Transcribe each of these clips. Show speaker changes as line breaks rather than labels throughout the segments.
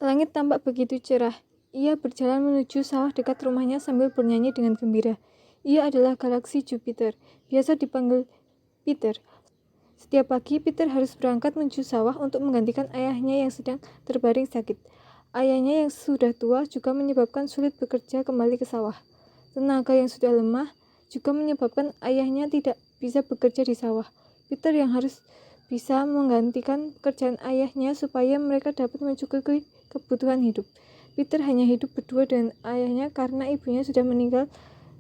Langit tampak begitu cerah. Ia berjalan menuju sawah dekat rumahnya sambil bernyanyi dengan gembira. Ia adalah galaksi Jupiter, biasa dipanggil Peter. Setiap pagi, Peter harus berangkat menuju sawah untuk menggantikan ayahnya yang sedang terbaring sakit. Ayahnya yang sudah tua juga menyebabkan sulit bekerja kembali ke sawah. Tenaga yang sudah lemah juga menyebabkan ayahnya tidak bisa bekerja di sawah. Peter yang harus bisa menggantikan pekerjaan ayahnya supaya mereka dapat mencukupi kebutuhan hidup. Peter hanya hidup berdua dengan ayahnya karena ibunya sudah meninggal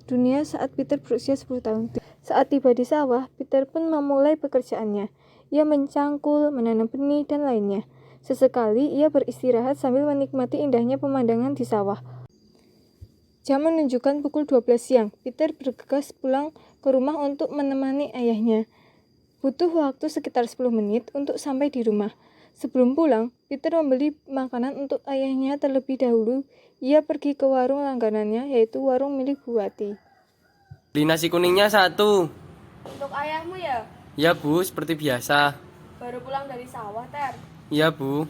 dunia saat Peter berusia 10 tahun. Saat tiba di sawah, Peter pun memulai pekerjaannya. Ia mencangkul, menanam benih, dan lainnya. Sesekali ia beristirahat sambil menikmati indahnya pemandangan di sawah. Jam menunjukkan pukul 12 siang. Peter bergegas pulang ke rumah untuk menemani ayahnya. Butuh waktu sekitar 10 menit untuk sampai di rumah. Sebelum pulang, Peter membeli makanan untuk ayahnya terlebih dahulu. Ia pergi ke warung langganannya, yaitu warung milik Bu Wati.
Beli nasi kuningnya satu.
Untuk ayahmu ya?
Ya Bu, seperti biasa.
Baru pulang dari sawah, Ter.
Iya Bu.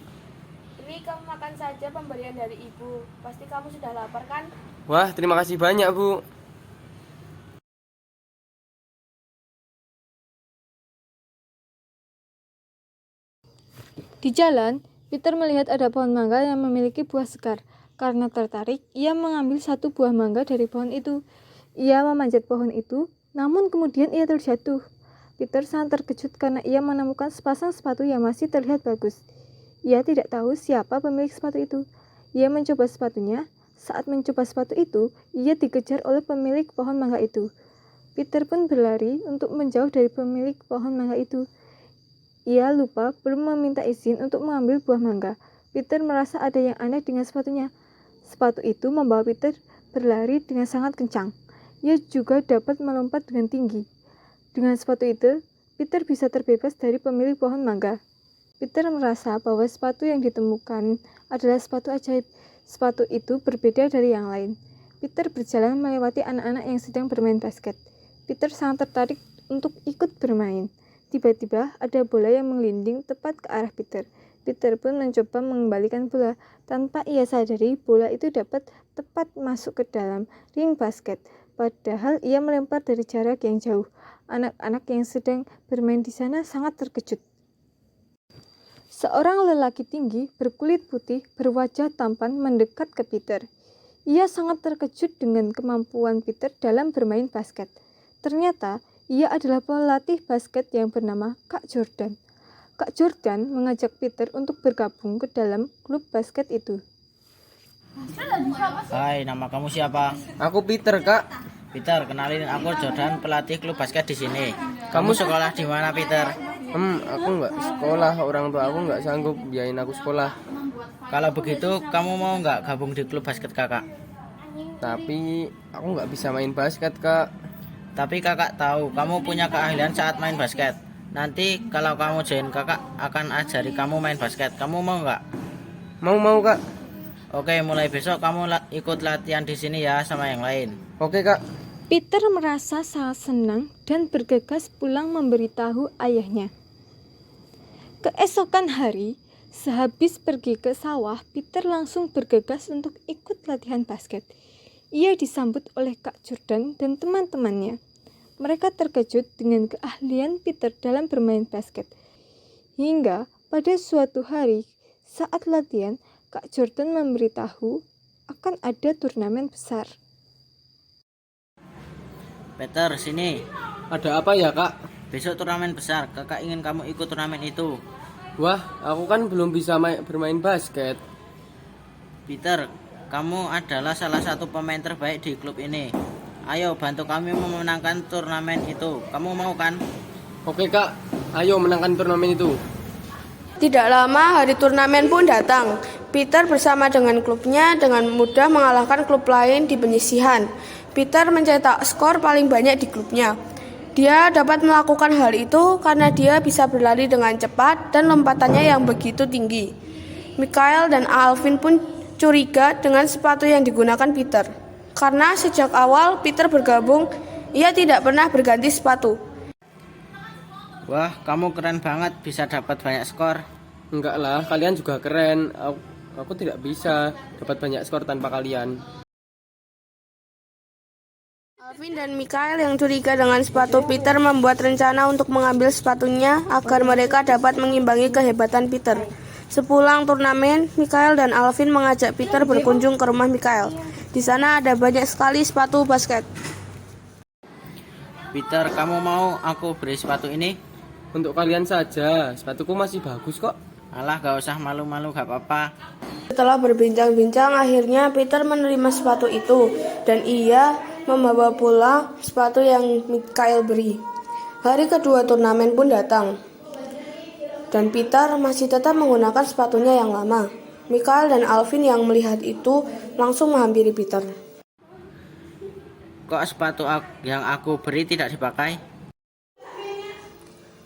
Ini kamu makan saja pemberian dari ibu. Pasti kamu sudah lapar kan?
Wah, terima kasih banyak Bu.
Di jalan, Peter melihat ada pohon mangga yang memiliki buah segar. Karena tertarik, ia mengambil satu buah mangga dari pohon itu. Ia memanjat pohon itu, namun kemudian ia terjatuh. Peter sangat terkejut karena ia menemukan sepasang sepatu yang masih terlihat bagus. Ia tidak tahu siapa pemilik sepatu itu. Ia mencoba sepatunya. Saat mencoba sepatu itu, ia dikejar oleh pemilik pohon mangga itu. Peter pun berlari untuk menjauh dari pemilik pohon mangga itu. Ia lupa belum meminta izin untuk mengambil buah mangga. Peter merasa ada yang aneh dengan sepatunya. Sepatu itu membawa Peter berlari dengan sangat kencang. Ia juga dapat melompat dengan tinggi. Dengan sepatu itu, Peter bisa terbebas dari pemilik pohon mangga. Peter merasa bahwa sepatu yang ditemukan adalah sepatu ajaib. Sepatu itu berbeda dari yang lain. Peter berjalan melewati anak-anak yang sedang bermain basket. Peter sangat tertarik untuk ikut bermain. Tiba-tiba ada bola yang menggelinding tepat ke arah Peter. Peter pun mencoba mengembalikan bola. Tanpa ia sadari, bola itu dapat tepat masuk ke dalam ring basket. Padahal ia melempar dari jarak yang jauh. Anak-anak yang sedang bermain di sana sangat terkejut. Seorang lelaki tinggi, berkulit putih, berwajah tampan mendekat ke Peter. Ia sangat terkejut dengan kemampuan Peter dalam bermain basket. Ternyata, ia adalah pelatih basket yang bernama Kak Jordan. Kak Jordan mengajak Peter untuk bergabung ke dalam klub basket itu.
Hai, nama kamu siapa?
Aku Peter, Kak.
Peter, kenalin aku Jordan, pelatih klub basket di sini. Kamu sekolah di mana, Peter?
Aku nggak sekolah. Orang tua aku nggak sanggup biayain aku sekolah.
Kalau begitu, kamu mau nggak gabung di klub basket kakak?
Tapi aku nggak bisa main basket, Kak.
Tapi kakak tahu, kamu punya keahlian saat main basket. Nanti kalau kamu join, kakak akan ajari kamu main basket. Kamu mau nggak?
Mau, Kak.
Oke, mulai besok kamu ikut latihan di sini ya sama yang lain.
Oke, Kak.
Peter merasa sangat senang dan bergegas pulang memberitahu ayahnya. Keesokan hari, sehabis pergi ke sawah, Peter langsung bergegas untuk ikut latihan basket. Ia disambut oleh Kak Jordan dan teman-temannya. Mereka terkejut dengan keahlian Peter dalam bermain basket. Hingga pada suatu hari, saat latihan, Kak Jordan memberitahu akan ada turnamen besar.
Peter, sini.
Ada apa ya, Kak?
Besok turnamen besar. Kakak ingin kamu ikut turnamen itu.
Wah, aku kan belum bisa bermain basket.
Peter, kamu adalah salah satu pemain terbaik di klub ini. Ayo bantu kami memenangkan turnamen itu. Kamu mau kan?
Oke, Kak. Ayo menangkan turnamen itu.
Tidak lama hari turnamen pun datang. Peter bersama dengan klubnya dengan mudah mengalahkan klub lain di penyisihan. Peter mencetak skor paling banyak di klubnya. Dia dapat melakukan hal itu karena dia bisa berlari dengan cepat dan lompatannya yang begitu tinggi. Michael dan Alvin pun curiga dengan sepatu yang digunakan Peter. Karena sejak awal Peter bergabung, ia tidak pernah berganti sepatu.
Wah, kamu keren banget bisa dapat banyak skor.
Enggak lah, kalian juga keren. Aku tidak bisa dapat banyak skor tanpa kalian.
Alvin dan Mikael yang curiga dengan sepatu Peter membuat rencana untuk mengambil sepatunya agar mereka dapat mengimbangi kehebatan Peter. Sepulang turnamen, Mikael dan Alvin mengajak Peter berkunjung ke rumah Mikael. Di sana ada banyak sekali sepatu basket.
Peter, kamu mau aku beri sepatu ini?
Untuk kalian saja, sepatuku masih bagus kok.
Alah, gak usah malu-malu, gak apa-apa.
Setelah berbincang-bincang, akhirnya Peter menerima sepatu itu dan ia membawa pulang sepatu yang Mikael beri. Hari kedua turnamen pun datang. Dan Peter masih tetap menggunakan sepatunya yang lama. Mikael dan Alvin yang melihat itu langsung menghampiri Peter.
Kok sepatu yang aku beri tidak dipakai?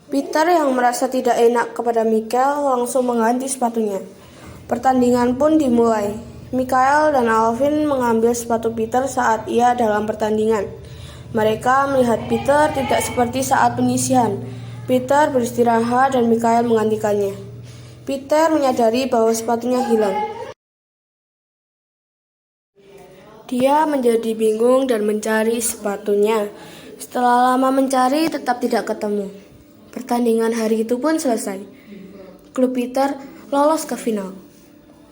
Peter yang merasa tidak enak kepada Mikael langsung mengganti sepatunya. Pertandingan pun dimulai. Mikael dan Alvin mengambil sepatu Peter saat ia dalam pertandingan. Mereka melihat Peter tidak seperti saat penyisihan. Peter beristirahat dan Mikael menggantikannya. Peter menyadari bahwa sepatunya hilang. Dia menjadi bingung dan mencari sepatunya. Setelah lama mencari, tetap tidak ketemu. Pertandingan hari itu pun selesai. Klub Peter lolos ke final.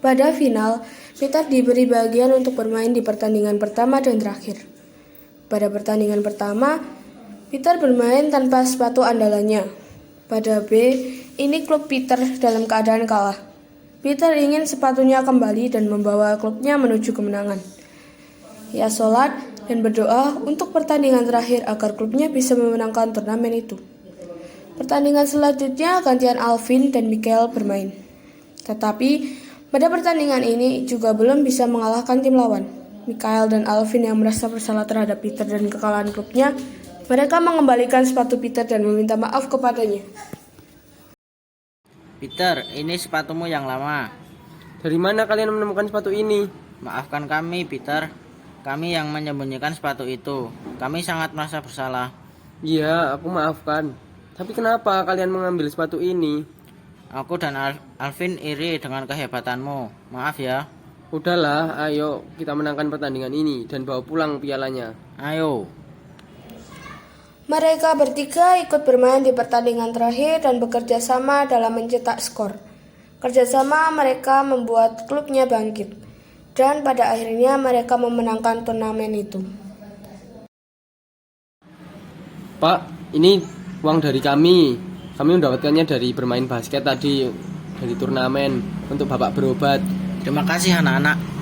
Pada final, Peter diberi bagian untuk bermain di pertandingan pertama dan terakhir. Pada pertandingan pertama, Peter bermain tanpa sepatu andalannya. Pada B, ini klub Peter dalam keadaan kalah. Peter ingin sepatunya kembali dan membawa klubnya menuju kemenangan. Ia sholat dan berdoa untuk pertandingan terakhir agar klubnya bisa memenangkan turnamen itu. Pertandingan selanjutnya gantian Alvin dan Mikael bermain. Tetapi pada pertandingan ini juga belum bisa mengalahkan tim lawan. Mikael dan Alvin yang merasa bersalah terhadap Peter dan kekalahan klubnya, mereka mengembalikan sepatu Peter dan meminta maaf kepadanya.
Peter, ini sepatumu yang lama.
Dari mana kalian menemukan sepatu ini?
Maafkan kami, Peter. Kami yang menyembunyikan sepatu itu. Kami sangat merasa bersalah.
Iya, aku maafkan. Tapi kenapa kalian mengambil sepatu ini?
Aku dan Alvin iri dengan kehebatanmu. Maaf ya.
Udahlah, ayo kita menangkan pertandingan ini dan bawa pulang pialanya.
Ayo.
Mereka bertiga ikut bermain di pertandingan terakhir dan bekerja sama dalam mencetak skor. Kerjasama mereka membuat klubnya bangkit. Dan pada akhirnya mereka memenangkan turnamen itu.
Pak, ini uang dari kami. Kami mendapatkannya dari bermain basket tadi, dari turnamen untuk Bapak berobat.
Terima kasih anak-anak.